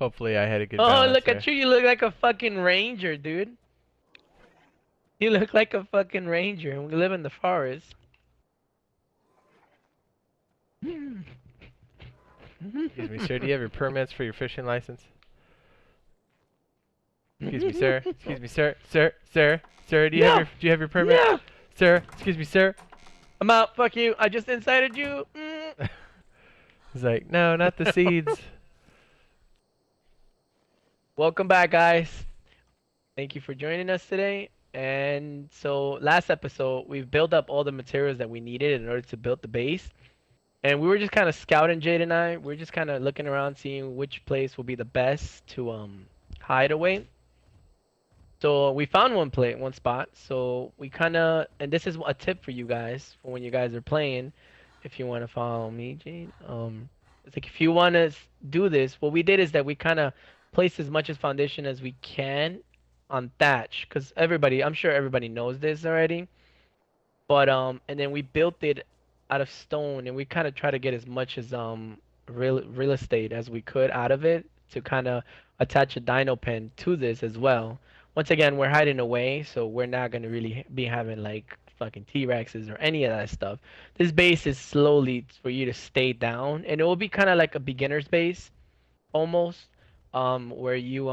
Hopefully I had a good Oh, balance look there. at you. You look like a fucking ranger, dude. You look like a fucking ranger, and we live in the forest. Excuse me, sir. Do you have your permits for your fishing license? Excuse me, sir. Excuse me, sir. Sir. Do you have No! your permit? No! Sir. Excuse me, sir. I'm out. Fuck you. I just incited you. He's like, no, not the seeds. Welcome back, guys. Thank you for joining us today. And so, last episode, we've built up all the materials that we needed in order to build the base. And we were just kind of scouting, Jade and I. We are just kind of looking around, seeing which place will be the best to hide away. So we found one spot. So we kind of, and this is a tip for you guys for when you guys are playing. If you want to follow me, Jade, it's like if you want to do this, what we did is that we kind of placed as much as foundation as we can on thatch, because everybody, I'm sure everybody knows this already. But and then we built it out of stone, and we kind of try to get as much as real estate as we could out of it to kind of attach a dino pen to this as well. Once again, we're hiding away, so we're not gonna really be having like fucking T-Rexes or any of that stuff. This base is slowly for you to stay down, and it will be kind of like a beginner's base, almost, where you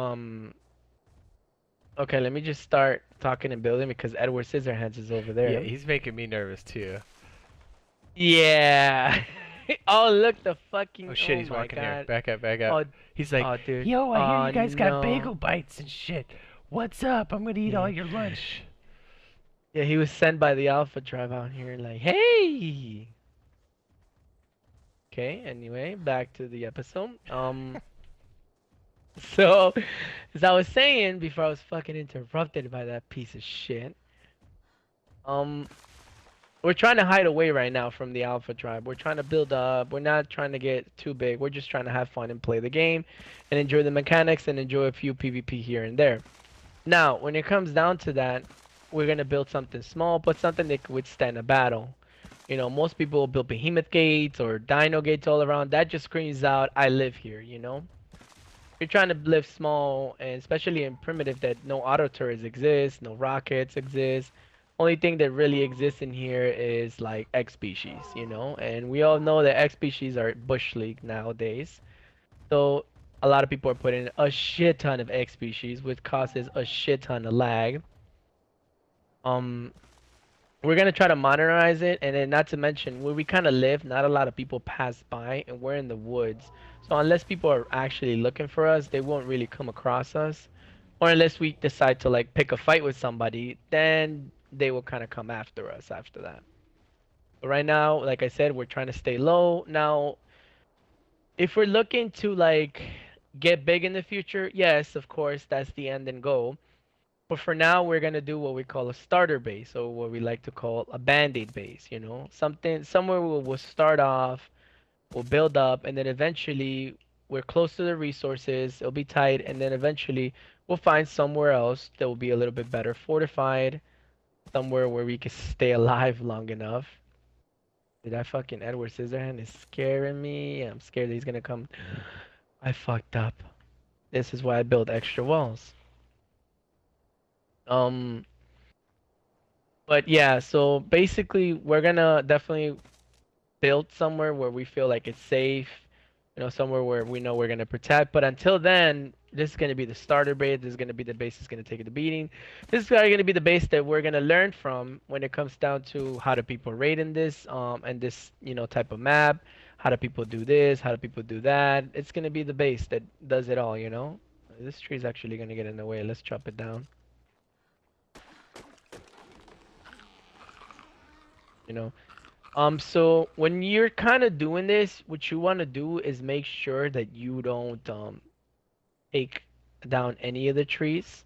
Okay, let me just start talking and building because Edward Scissorhands is over Yeah, there. he's making me nervous too. Yeah. Oh, look, the fucking. Oh shit, Oh he's my walking here. God. Back up. Oh, He's like, oh, dude. yo, I hear Oh you guys got bagel no. bites and shit. What's up? I'm gonna eat all Yeah. your lunch. Yeah, he was sent by the Alpha Tribe out here, like, hey. Okay. Anyway, back to the episode. So, as I was saying before, I was fucking interrupted by that piece of shit. Um, We're trying to hide away right now from the Alpha Tribe. We're trying to build up. We're not trying to get too big. We're just trying to have fun and play the game and enjoy the mechanics and enjoy a few PvP here and there. Now, when it comes down to that, we're going to build something small, but something that could withstand a battle. You know, most people will build behemoth gates or dino gates all around. That just screams out, I live here, you know? You're trying to live small, and especially in primitive that no auto turrets exist, no rockets exist. Only thing that really exists in here is like X species, you know? And we all know that X species are bush league nowadays. So a lot of people are putting a shit ton of X species, which causes a shit ton of lag. Um, we're gonna try to modernize it, and then not to mention where we kind of live, not a lot of people pass by, and we're in the woods. So unless people are actually looking for us, they won't really come across us. Or unless we decide to like pick a fight with somebody, then they will kind of come after us after that. But right now, like I said, we're trying to stay low. Now, if we're looking to like get big in the future, yes, of course, that's the end and goal. But for now, we're gonna do what we call a starter base, or what we like to call a band-aid base. You know, something somewhere we'll start off, we'll build up, and then eventually we're close to the resources. It'll be tight, and then eventually we'll find somewhere else that will be a little bit better fortified, somewhere where we can stay alive long enough. Dude, that fucking Edward Scissorhand is scaring me. I'm scared that he's gonna come. I fucked up. This is why I build extra walls. Um, but yeah, so basically we're gonna definitely build somewhere where we feel like it's safe, you know, somewhere where we know we're gonna protect. But until then, this is gonna be the starter base. This is gonna be the base that's gonna take the beating. This is gonna be the base that we're gonna learn from when it comes down to how do people raid in this, and this, you know, type of map. How do people do this? How do people do that? It's gonna be the base that does it all, you know. This tree is actually gonna get in the way. Let's chop it down. You know. So when you're kind of doing this, what you want to do is make sure that you don't take down any of the trees.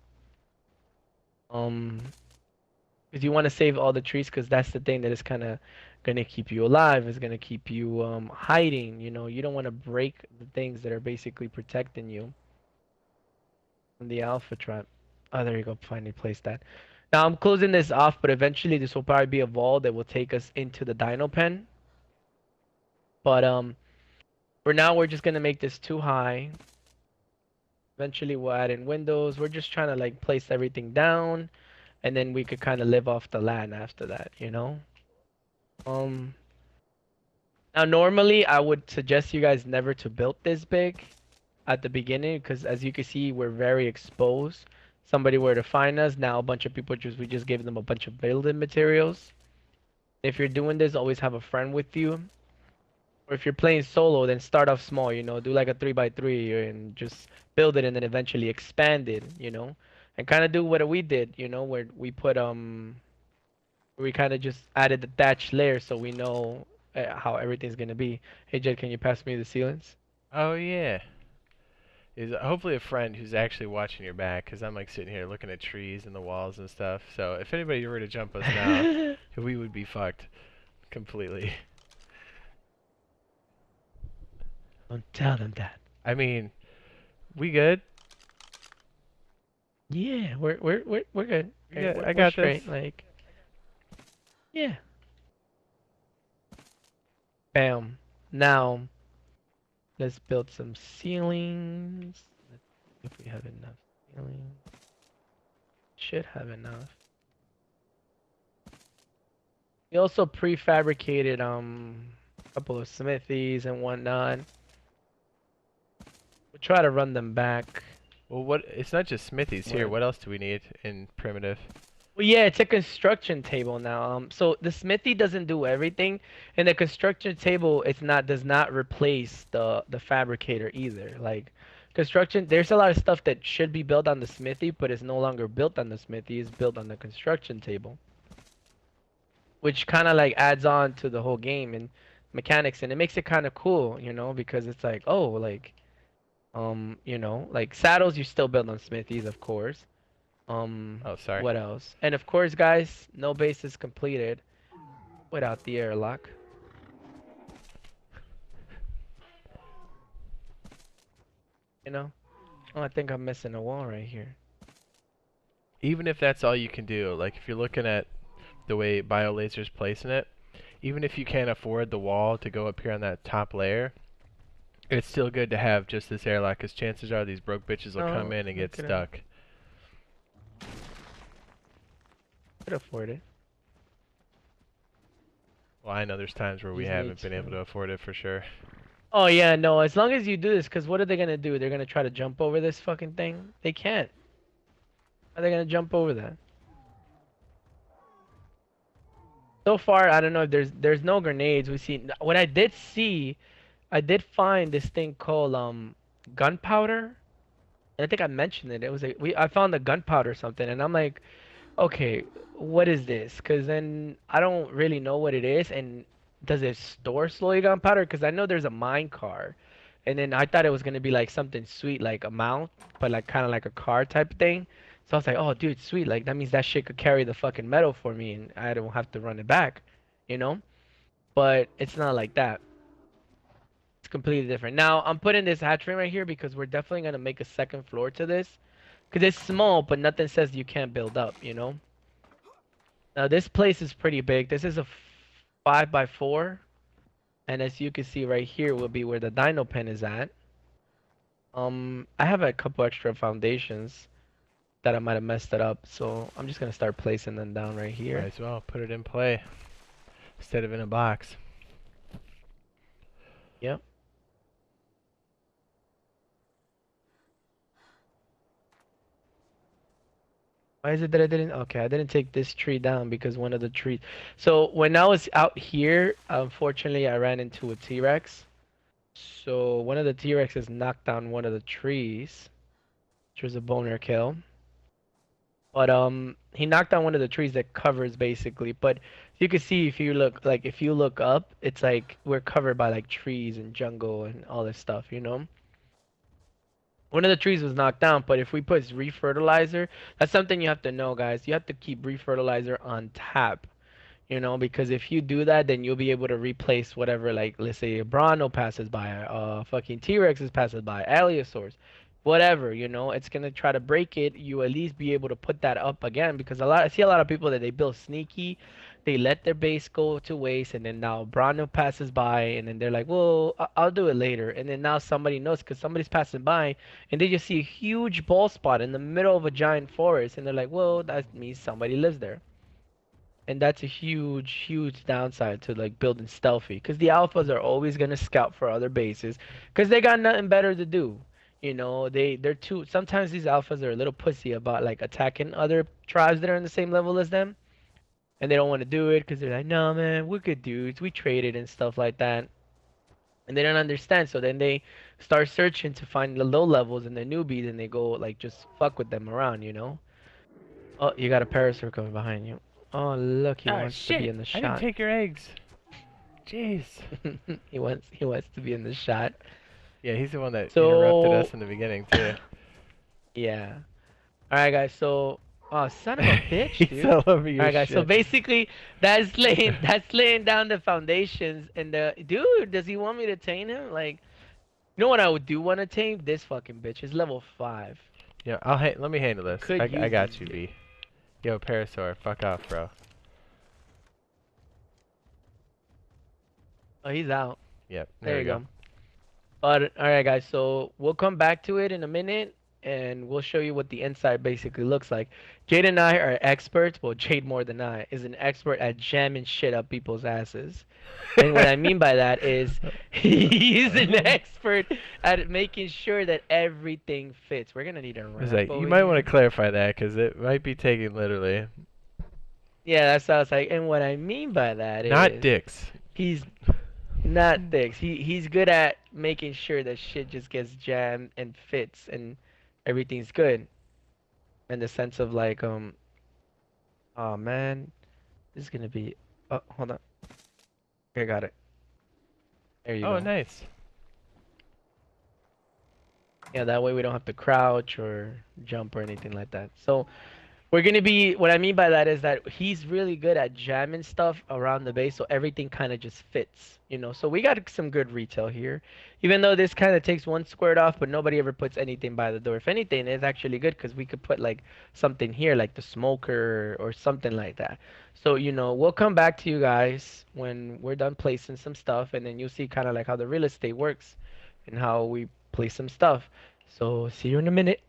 Um, because you want to save all the trees, because that's the thing that is kind of gonna keep you alive, is gonna keep you hiding. You know, you don't want to break the things that are basically protecting you from the alpha trap. Oh, there you go. Finally placed that. Now I'm closing this off, but eventually this will probably be a wall that will take us into the dino pen. But for now, we're just gonna make this too high. Eventually we'll add in windows. We're just trying to like place everything down, and then we could kind of live off the land after that, you know? Um, Now normally I would suggest you guys never to build this big at the beginning because as you can see we're very exposed. Somebody were to find us, now a bunch of people we just gave them a bunch of building materials. If you're doing this, always have a friend with you. Or if you're playing solo, then start off small, you know, do like a 3x3 and just build it and then eventually expand it, you know. And kind of do what we did, you know, where we kind of just added the thatch layer so we know how everything's gonna be. Hey Jed, can you pass me the sealants? Oh yeah. Is hopefully a friend who's actually watching your back, because I'm like sitting here looking at trees and the walls and stuff. So if anybody were to jump us now, we would be fucked completely. Don't tell them that. I mean, we good? Yeah, we're good. Yeah, We're I got straight. this. Like, yeah. Bam. Now, let's build some ceilings. Let's see if we have enough ceilings. Should have enough. We also prefabricated a couple of smithies and whatnot. We'll try to run them back. Well, what? It's not just smithies here. What? What else do we need in primitive? Well, yeah, it's a construction table now. So the smithy doesn't do everything, and the construction table does not replace the fabricator either. Like construction, there's a lot of stuff that should be built on the smithy, but it's no longer built on the smithy. It's built on the construction table, which kind of like adds on to the whole game and mechanics, and it makes it kind of cool, you know, because it's like, oh, like you know, like saddles you still build on smithies, of course. Oh, sorry. What else? And of course, guys, no base is completed without the airlock. You know? Oh, I think I'm missing a wall right here. Even if that's all you can do, like if you're looking at the way Biolazer's placing it, even if you can't afford the wall to go up here on that top layer, it's still good to have just this airlock, because chances are these broke bitches will come in and get stuck. Could afford it. Well, I know there's times where we haven't been able to afford it for sure. Oh yeah, no, as long as you do this, because what are they gonna do? They're gonna try to jump over this fucking thing? They can't. How are they gonna jump over that? So far, I don't know if there's no grenades. We see what I did see, I did find this thing called gunpowder. And I think I mentioned it. It was I found the gunpowder or something, and I'm like, okay, what is this? Because then I don't really know what it is, and does it store slowly gunpowder? Because I know there's a mine car, and then I thought it was gonna be like something sweet, like a mount, but like kind of like a car type thing. So I was like, oh, dude, sweet. Like that means that shit could carry the fucking metal for me, and I don't have to run it back, you know? But it's not like that. It's completely different. Now I'm putting this hatchling right here because we're definitely gonna make a second floor to this. Because it's small, but nothing says you can't build up, you know? Now this place is pretty big. This is a 5x4. And as you can see right here will be where the dino pen is at. I have a couple extra foundations that I might have messed it up. So I'm just going to start placing them down right here. Might as well put it in play instead of in a box. Yep. Why is it that I didn't? Okay, I didn't take this tree down because one of the trees. So when I was out here, unfortunately, I ran into a T-Rex. So one of the T-Rexes knocked down one of the trees, which was a boner kill. But he knocked down one of the trees that covers basically. But you can see if you look up, it's like we're covered by like trees and jungle and all this stuff, you know? One of the trees was knocked down, but if we put refertilizer, that's something you have to know, guys. You have to keep refertilizer on tap, you know, because if you do that, then you'll be able to replace whatever, like, let's say a Bronto passes by, fucking T-Rexes passes by, Allosaurs, whatever, you know, it's gonna try to break it. You at least be able to put that up again, because I see a lot of people that they build sneaky, They let their base go to waste, and then now Brano passes by, and then they're like, "Well, I'll do it later." And then now somebody knows because somebody's passing by, and they just see a huge ball spot in the middle of a giant forest, and they're like, "Well, that means somebody lives there." And that's a huge, huge downside to like building stealthy, because the alphas are always gonna scout for other bases, because they got nothing better to do. You know, they're too. Sometimes these alphas are a little pussy about like attacking other tribes that are in the same level as them, and they don't want to do it because they're like, "No, man, we're good dudes. We traded and stuff like that." And they don't understand, so then they start searching to find the low levels and the newbies, and they go like just fuck with them around, you know. Oh, you got a parasaur coming behind you. Oh, look, he Ah, wants to be shit! in the I didn't shot. take your eggs. Jeez. He wants to be in the shot. Yeah, he's the one that interrupted So us in the beginning too. yeah. All right, guys. So oh, son of a bitch, He's dude. all over All your right, guys. So shit. basically, that's laying down the foundations. And the dude, does he want me to tame him? Like, you know what I would do want to tame this fucking bitch? Is level 5. Yeah, let me handle We this. could I use this got you, bitch. B. Yo, Parasaur, fuck off, bro. Oh, he's out. Yep, there There we you go. go. But all right, guys. So we'll come back to it in a minute, and we'll show you what the inside basically looks like. Jade and I are experts. Well, Jade more than I is an expert at jamming shit up people's asses. And what I mean by that is he's an expert at making sure that everything fits. We're gonna need a It's ramp like, you over might want to here. clarify that because it might be taken literally. Yeah, that's what I was like. And what I mean by that Not is dicks. he's not thick. He's good at making sure that shit just gets jammed and fits and everything's good. In the sense of like oh man, this is gonna be oh hold on. Okay, got it. There you Oh, go. nice. Yeah, that way we don't have to crouch or jump or anything like that. So we're gonna be what I mean by that is that he's really good at jamming stuff around the base, so everything kind of just fits, you know. So we got some good retail here, even though this kind of takes one squared off, but nobody ever puts anything by the door. If anything, it's actually good because we could put like something here, like the smoker or something like that. So you know, we'll come back to you guys when we're done placing some stuff, and then you'll see kind of like how the real estate works and how we place some stuff. So see you in a minute.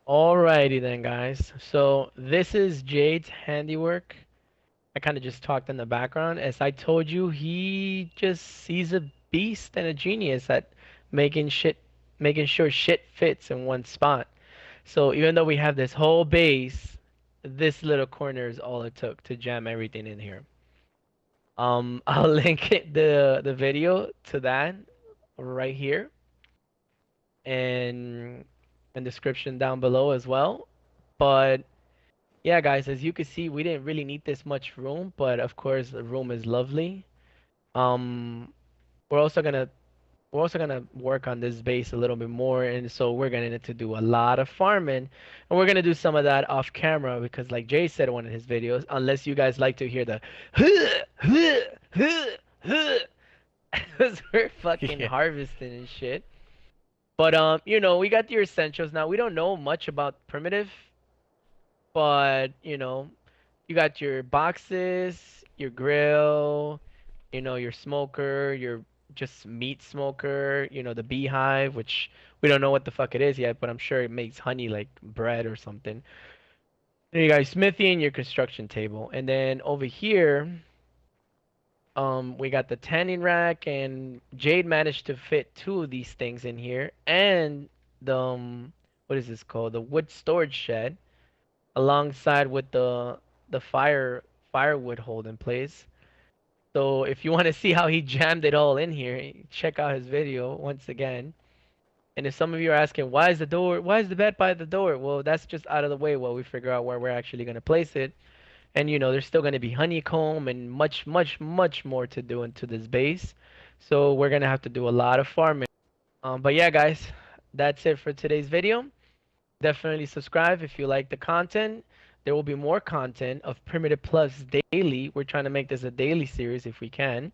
Alrighty then, guys. So this is Jade's handiwork. I kind of just talked in the background. As I told you, he's a beast and a genius at making shit, making sure shit fits in one spot. So even though we have this whole base, this little corner is all it took to jam everything in here. I'll link the video to that right here and in description down below as well. But yeah, guys, as you can see, we didn't really need this much room, but of course, the room is lovely. Um, we're also gonna we're also gonna work on this base a little bit more, and so we're gonna need to do a lot of farming, and we're gonna do some of that off camera because, like Jay said in one of his videos, unless you guys like to hear the because we're fucking Yeah. harvesting and shit. But you know, we got the essentials now. We don't know much about primitive, but you know, you got your boxes, your grill, you know, your smoker, your just meat smoker, you know, the beehive, which we don't know what the fuck it is yet, but I'm sure it makes honey like bread or something. Then you got your smithy and your construction table. And then over here, we got the tanning rack, and Jade managed to fit two of these things in here, and the what is this called? The wood storage shed alongside with the firewood holding place. So if you want to see how he jammed it all in here, check out his video once again. And if some of you are asking, why is the bed by the door? Well, that's just out of the way while we figure out where we're actually going to place it. And you know, there's still going to be honeycomb and much, much, much more to do into this base. So we're going to have to do a lot of farming. But yeah, guys, that's it for today's video. Definitely subscribe if you like the content. There will be more content of Primitive Plus daily. We're trying to make this a daily series if we can.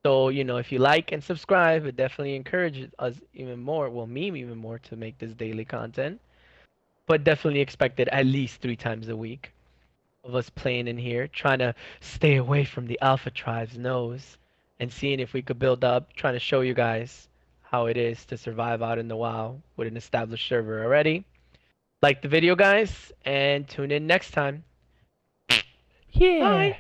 So, you know, if you like and subscribe, it definitely encourages us even more, well, me even more to make this daily content. But definitely expect it at least 3 times a week of us playing in here, trying to stay away from the Alpha Tribe's nose and seeing if we could build up, trying to show you guys how it is to survive out in the wild with an established server already. Like the video, guys, and tune in next time. Yeah. Bye!